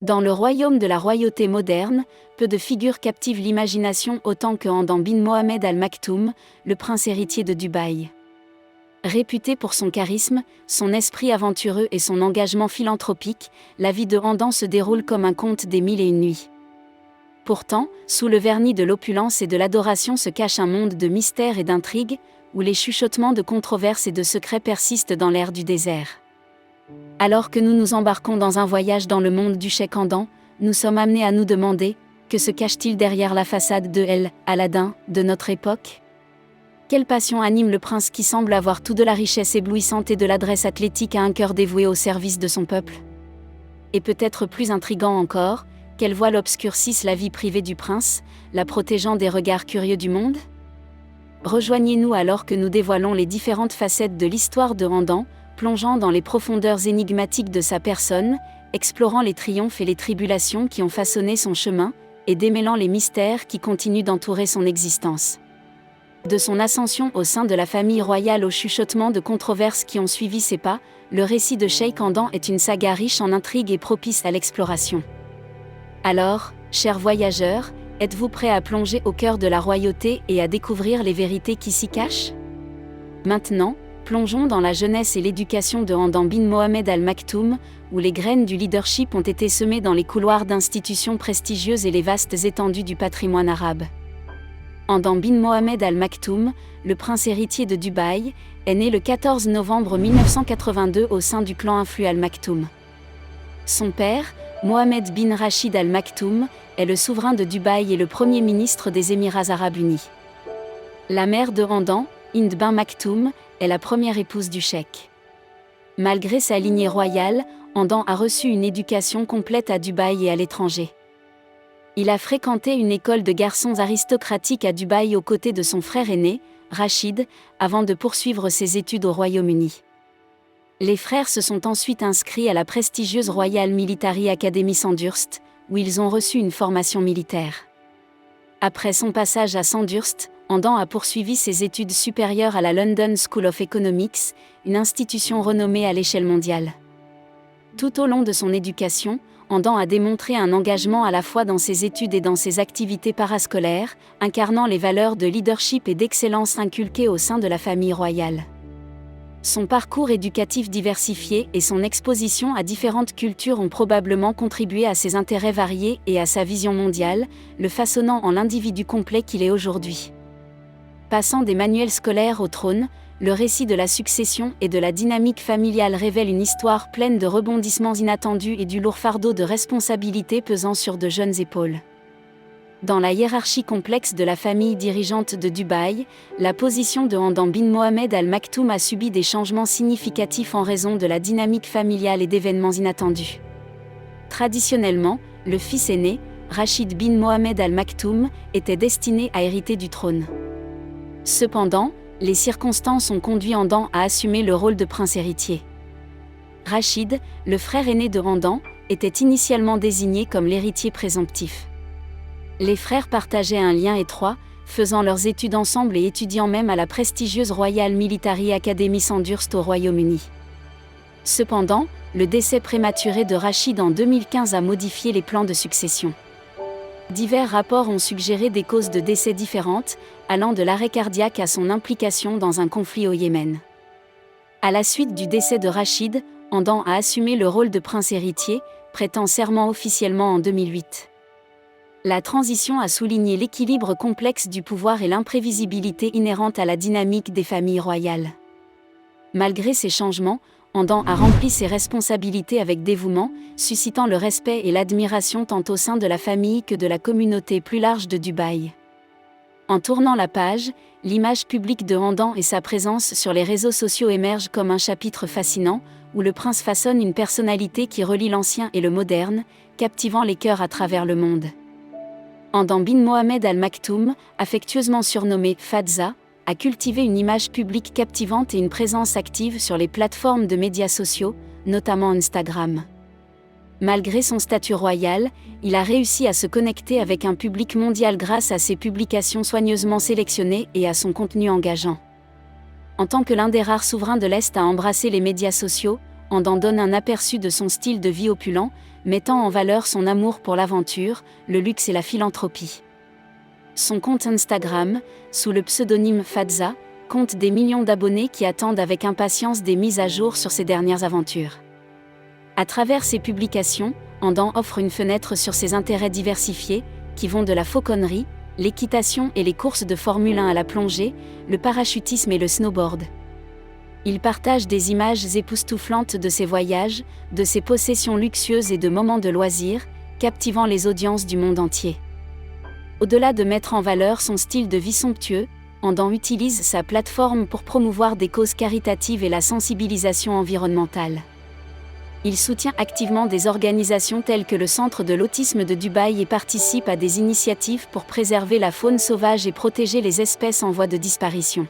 Dans le royaume de la royauté moderne, peu de figures captivent l'imagination autant que Hamdan bin Mohamed Al Maktoum, le prince héritier de Dubaï. Réputé pour son charisme, son esprit aventureux et son engagement philanthropique, la vie de Hamdan se déroule comme un conte des mille et une nuits. Pourtant, sous le vernis de l'opulence et de l'adoration se cache un monde de mystère et d'intrigue, où les chuchotements de controverses et de secrets persistent dans l'air du désert. Alors que nous nous embarquons dans un voyage dans le monde du cheikh Hamdan, nous sommes amenés à nous demander, que se cache-t-il derrière la façade de El Aladdin de notre époque ? Quelle passion anime le prince qui semble avoir tout de la richesse éblouissante et de l'adresse athlétique à un cœur dévoué au service de son peuple ? Et peut-être plus intrigant encore, quels voiles obscurcissent la vie privée du prince, la protégeant des regards curieux du monde ? Rejoignez-nous alors que nous dévoilons les différentes facettes de l'histoire de Hamdan, plongeant dans les profondeurs énigmatiques de sa personne, explorant les triomphes et les tribulations qui ont façonné son chemin, et démêlant les mystères qui continuent d'entourer son existence. De son ascension au sein de la famille royale aux chuchotements de controverses qui ont suivi ses pas, le récit de Cheikh Hamdan est une saga riche en intrigues et propice à l'exploration. Alors, chers voyageurs, êtes-vous prêts à plonger au cœur de la royauté et à découvrir les vérités qui s'y cachent ? Maintenant, plongeons dans la jeunesse et l'éducation de Hamdan bin Mohamed Al Maktoum, où les graines du leadership ont été semées dans les couloirs d'institutions prestigieuses et les vastes étendues du patrimoine arabe. Hamdan bin Mohamed Al Maktoum, le prince héritier de Dubaï, est né le 14 novembre 1982 au sein du clan influent Al Maktoum. Son père, Mohamed bin Rachid Al Maktoum, est le souverain de Dubaï et le premier ministre des Émirats arabes unis. La mère de Hamdan, Hind bin Maktoum, est la première épouse du cheikh. Malgré sa lignée royale, Hamdan a reçu une éducation complète à Dubaï et à l'étranger. Il a fréquenté une école de garçons aristocratiques à Dubaï aux côtés de son frère aîné, Rachid, avant de poursuivre ses études au Royaume-Uni. Les frères se sont ensuite inscrits à la prestigieuse Royal Military Academy Sandhurst, où ils ont reçu une formation militaire. Après son passage à Sandhurst, Hamdan a poursuivi ses études supérieures à la London School of Economics, une institution renommée à l'échelle mondiale. Tout au long de son éducation, Hamdan a démontré un engagement à la fois dans ses études et dans ses activités parascolaires, incarnant les valeurs de leadership et d'excellence inculquées au sein de la famille royale. Son parcours éducatif diversifié et son exposition à différentes cultures ont probablement contribué à ses intérêts variés et à sa vision mondiale, le façonnant en l'individu complet qu'il est aujourd'hui. Passant des manuels scolaires au trône, le récit de la succession et de la dynamique familiale révèle une histoire pleine de rebondissements inattendus et du lourd fardeau de responsabilités pesant sur de jeunes épaules. Dans la hiérarchie complexe de la famille dirigeante de Dubaï, la position de Hamdan bin Mohamed Al Maktoum a subi des changements significatifs en raison de la dynamique familiale et d'événements inattendus. Traditionnellement, le fils aîné, Rachid bin Mohamed Al Maktoum, était destiné à hériter du trône. Cependant, les circonstances ont conduit Hamdan à assumer le rôle de prince héritier. Rachid, le frère aîné de Hamdan, était initialement désigné comme l'héritier présomptif. Les frères partageaient un lien étroit, faisant leurs études ensemble et étudiant même à la prestigieuse Royal Military Academy Sandhurst au Royaume-Uni. Cependant, le décès prématuré de Rachid en 2015 a modifié les plans de succession. Divers rapports ont suggéré des causes de décès différentes, allant de l'arrêt cardiaque à son implication dans un conflit au Yémen. À la suite du décès de Rachid, Hamdan a assumé le rôle de prince héritier, prêtant serment officiellement en 2008. La transition a souligné l'équilibre complexe du pouvoir et l'imprévisibilité inhérente à la dynamique des familles royales. Malgré ces changements, Hamdan a rempli ses responsabilités avec dévouement, suscitant le respect et l'admiration tant au sein de la famille que de la communauté plus large de Dubaï. En tournant la page, l'image publique de Hamdan et sa présence sur les réseaux sociaux émergent comme un chapitre fascinant, où le prince façonne une personnalité qui relie l'ancien et le moderne, captivant les cœurs à travers le monde. Hamdan bin Mohamed Al Maktoum, affectueusement surnommé Fadza, a cultivé une image publique captivante et une présence active sur les plateformes de médias sociaux, notamment Instagram. Malgré son statut royal, il a réussi à se connecter avec un public mondial grâce à ses publications soigneusement sélectionnées et à son contenu engageant. En tant que l'un des rares souverains de l'Est à embrasser les médias sociaux, Andan donne un aperçu de son style de vie opulent, mettant en valeur son amour pour l'aventure, le luxe et la philanthropie. Son compte Instagram, sous le pseudonyme Fadza, compte des millions d'abonnés qui attendent avec impatience des mises à jour sur ses dernières aventures. À travers ses publications, Andan offre une fenêtre sur ses intérêts diversifiés, qui vont de la fauconnerie, l'équitation et les courses de Formule 1 à la plongée, le parachutisme et le snowboard. Il partage des images époustouflantes de ses voyages, de ses possessions luxueuses et de moments de loisirs, captivant les audiences du monde entier. Au-delà de mettre en valeur son style de vie somptueux, Andan utilise sa plateforme pour promouvoir des causes caritatives et la sensibilisation environnementale. Il soutient activement des organisations telles que le Centre de l'autisme de Dubaï et participe à des initiatives pour préserver la faune sauvage et protéger les espèces en voie de disparition.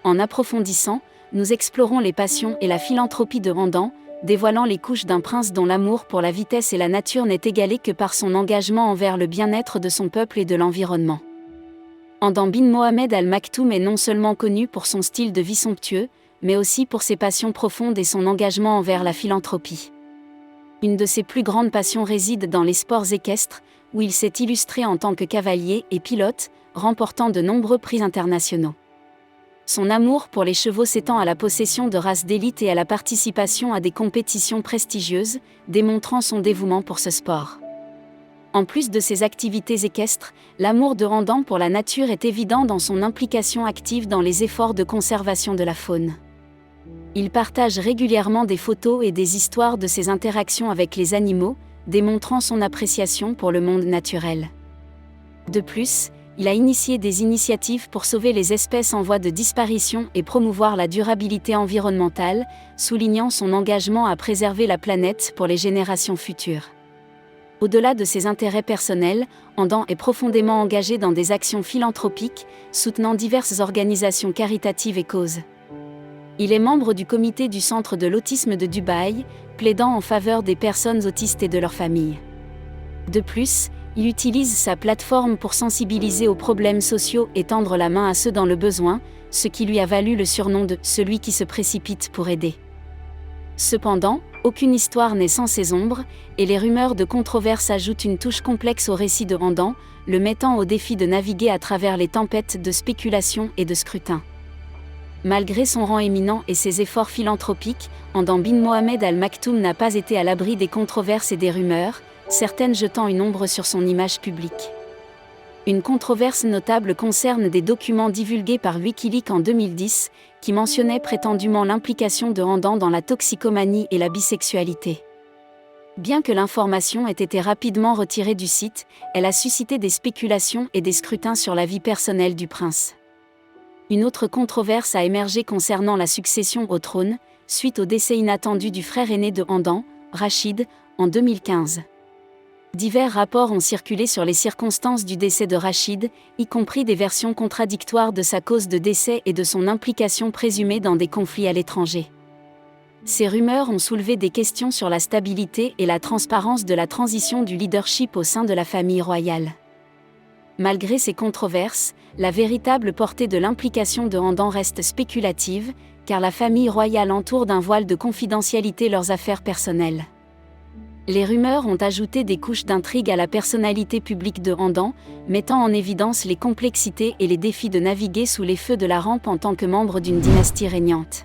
En approfondissant, nous explorons les passions et la philanthropie de Andan, dévoilant les couches d'un prince dont l'amour pour la vitesse et la nature n'est égalé que par son engagement envers le bien-être de son peuple et de l'environnement. Andan bin Mohamed Al Maktoum est non seulement connu pour son style de vie somptueux, mais aussi pour ses passions profondes et son engagement envers la philanthropie. Une de ses plus grandes passions réside dans les sports équestres, où il s'est illustré en tant que cavalier et pilote, remportant de nombreux prix internationaux. Son amour pour les chevaux s'étend à la possession de races d'élite et à la participation à des compétitions prestigieuses, démontrant son dévouement pour ce sport. En plus de ses activités équestres, l'amour de Andan pour la nature est évident dans son implication active dans les efforts de conservation de la faune. Il partage régulièrement des photos et des histoires de ses interactions avec les animaux, démontrant son appréciation pour le monde naturel. De plus, il a initié des initiatives pour sauver les espèces en voie de disparition et promouvoir la durabilité environnementale, soulignant son engagement à préserver la planète pour les générations futures. Au-delà de ses intérêts personnels, Andan est profondément engagé dans des actions philanthropiques, soutenant diverses organisations caritatives et causes. Il est membre du comité du Centre de l'autisme de Dubaï, plaidant en faveur des personnes autistes et de leurs familles. De plus, il utilise sa plateforme pour sensibiliser aux problèmes sociaux et tendre la main à ceux dans le besoin, ce qui lui a valu le surnom de « celui qui se précipite pour aider ». Cependant, aucune histoire n'est sans ses ombres, et les rumeurs de controverse ajoutent une touche complexe au récit de Andan, le mettant au défi de naviguer à travers les tempêtes de spéculation et de scrutin. Malgré son rang éminent et ses efforts philanthropiques, Andan bin Mohamed Al Maktoum n'a pas été à l'abri des controverses et des rumeurs, certaines jetant une ombre sur son image publique. Une controverse notable concerne des documents divulgués par Wikileaks en 2010, qui mentionnaient prétendument l'implication de Andan dans la toxicomanie et la bisexualité. Bien que l'information ait été rapidement retirée du site, elle a suscité des spéculations et des scrutins sur la vie personnelle du prince. Une autre controverse a émergé concernant la succession au trône, suite au décès inattendu du frère aîné de Andan, Rachid, en 2015. Divers rapports ont circulé sur les circonstances du décès de Rachid, y compris des versions contradictoires de sa cause de décès et de son implication présumée dans des conflits à l'étranger. Ces rumeurs ont soulevé des questions sur la stabilité et la transparence de la transition du leadership au sein de la famille royale. Malgré ces controverses, la véritable portée de l'implication de Andan reste spéculative, car la famille royale entoure d'un voile de confidentialité leurs affaires personnelles. Les rumeurs ont ajouté des couches d'intrigue à la personnalité publique de Andan, mettant en évidence les complexités et les défis de naviguer sous les feux de la rampe en tant que membre d'une dynastie régnante.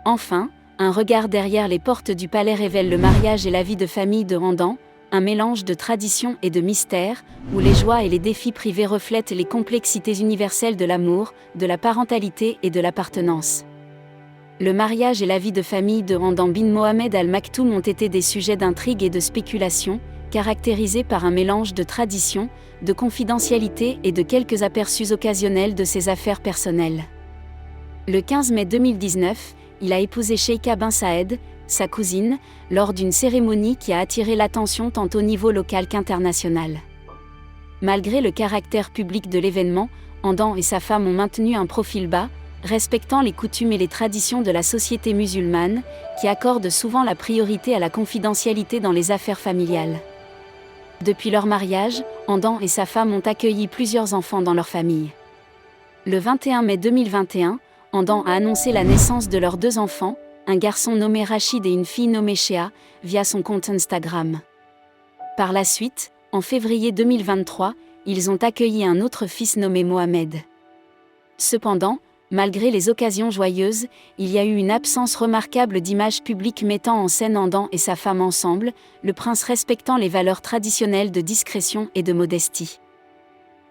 Enfin, un regard derrière les portes du palais révèle le mariage et la vie de famille de Andan, un mélange de tradition et de mystère, où les joies et les défis privés reflètent les complexités universelles de l'amour, de la parentalité et de l'appartenance. Le mariage et la vie de famille de Andan bin Mohamed Al Maktoum ont été des sujets d'intrigue et de spéculation, caractérisés par un mélange de tradition, de confidentialité et de quelques aperçus occasionnels de ses affaires personnelles. Le 15 mai 2019, il a épousé Sheikha bin Saed, sa cousine, lors d'une cérémonie qui a attiré l'attention tant au niveau local qu'international. Malgré le caractère public de l'événement, Andan et sa femme ont maintenu un profil bas, respectant les coutumes et les traditions de la société musulmane, qui accorde souvent la priorité à la confidentialité dans les affaires familiales. Depuis leur mariage, Andan et sa femme ont accueilli plusieurs enfants dans leur famille. Le 21 mai 2021, Andan a annoncé la naissance de leurs 2 enfants, un garçon nommé Rachid et une fille nommée Shea, via son compte Instagram. Par la suite, en février 2023, ils ont accueilli un autre fils nommé Mohamed. Cependant, malgré les occasions joyeuses, il y a eu une absence remarquable d'images publiques mettant en scène Andan et sa femme ensemble, le prince respectant les valeurs traditionnelles de discrétion et de modestie.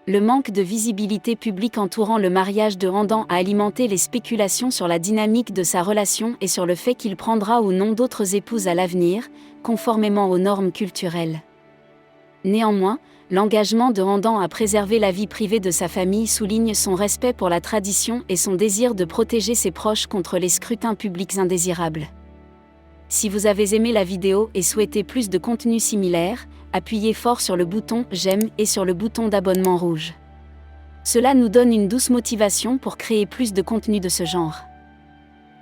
Le manque de visibilité publique entourant le mariage de Andan a alimenté les spéculations sur la dynamique de sa relation et sur le fait qu'il prendra ou non d'autres épouses à l'avenir, conformément aux normes culturelles. Néanmoins, l'engagement de Andan à préserver la vie privée de sa famille souligne son respect pour la tradition et son désir de protéger ses proches contre les scrutins publics indésirables. Si vous avez aimé la vidéo et souhaitez plus de contenu similaire, appuyez fort sur le bouton « J'aime » et sur le bouton d'abonnement rouge. Cela nous donne une douce motivation pour créer plus de contenu de ce genre.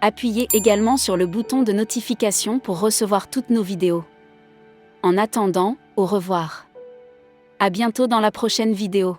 Appuyez également sur le bouton de notification pour recevoir toutes nos vidéos. En attendant, au revoir. À bientôt dans la prochaine vidéo.